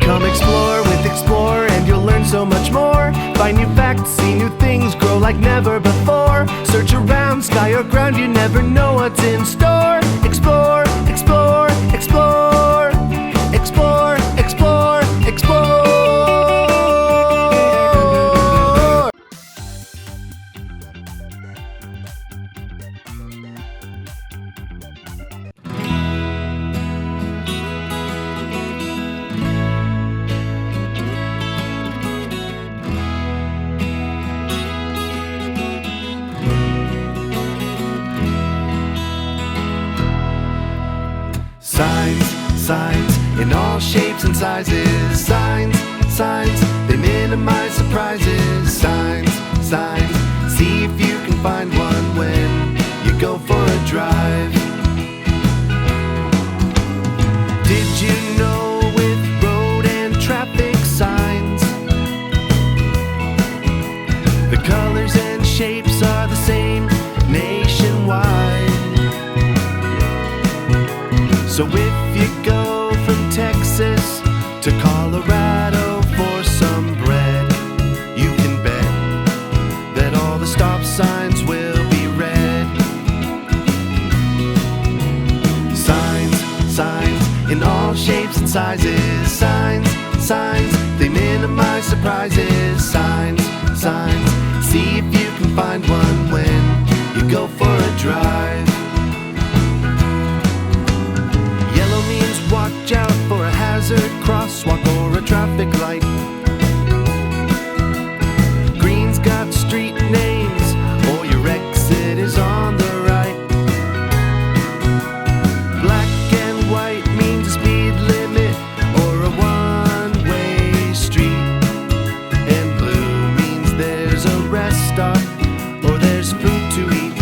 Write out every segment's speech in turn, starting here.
Come explore with Explore and you'll learn so much more. Find new facts, see new things, grow like never before. Search around, sky or ground, you never know what's in store. Explore, explore, explore. Explore, explore, explore. Signs, signs, in all shapes and sizes. Signs, signs, they minimize surprises. Signs, signs, see if you can find one when you go for a drive. Did you know with road and traffic signs, the colors and shapes are the same nationwide? So if you go from Texas to Colorado for some bread, you can bet that all the stop signs will be red. Signs, signs, in all shapes and sizes. Signs, signs, they minimize surprises. Signs, signs, see if you can find one when you go for a drive. Watch out for a hazard crosswalk or a traffic light. Green's got street names, or your exit is on the right. Black and white means a speed limit or a one-way street. And blue means there's a rest stop or there's food to eat.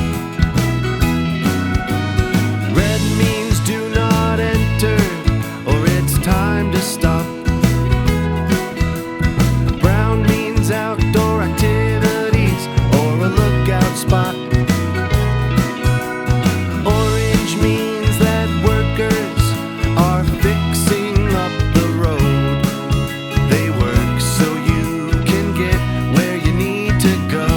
Red means do not enter, time to stop. Brown means outdoor activities or a lookout spot. Orange means that workers are fixing up the road. They work so you can get where you need to go.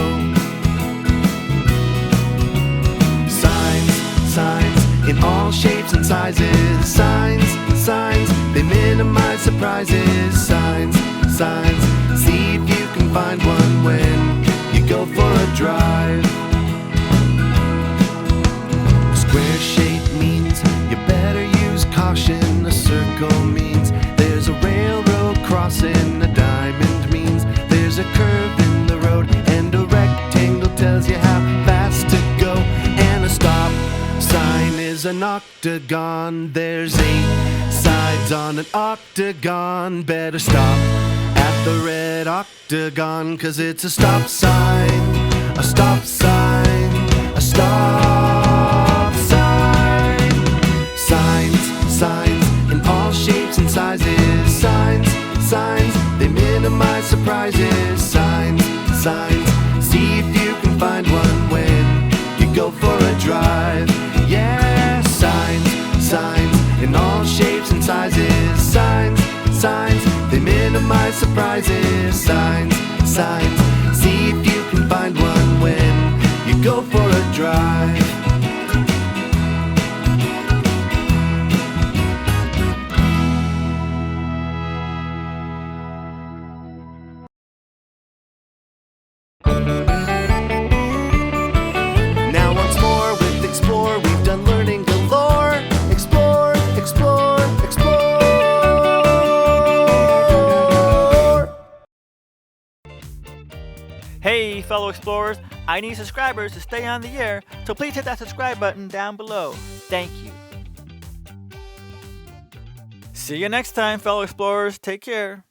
Signs, signs, in all shapes and sizes. Signs, signs, they minimize surprises. Signs, signs, see if you can find one when you go for a drive. A square shape means you better use caution. A circle means there's a railroad crossing. A diamond means there's a curve in the road. And a rectangle tells you how fast to go. And a stop sign is an octagon. There's 8 sides on an octagon. Better stop at the red octagon, 'cause it's a stop sign, a stop sign, a stop sign. Signs, signs, in all shapes and sizes. Signs, signs, they minimize surprises. Signs, signs, see if you can find one when you go for a drive. Yeah, signs, signs, in all shapes and sizes. Signs, signs, they minimize surprises. Signs, signs, see if you can find one when you go for a drive. Now once more with Explore, we've done learning galore. Explore, explore, explore. Hey fellow explorers, I need subscribers to stay on the air, so please hit that subscribe button down below. Thank you. See you next time, fellow explorers. Take care.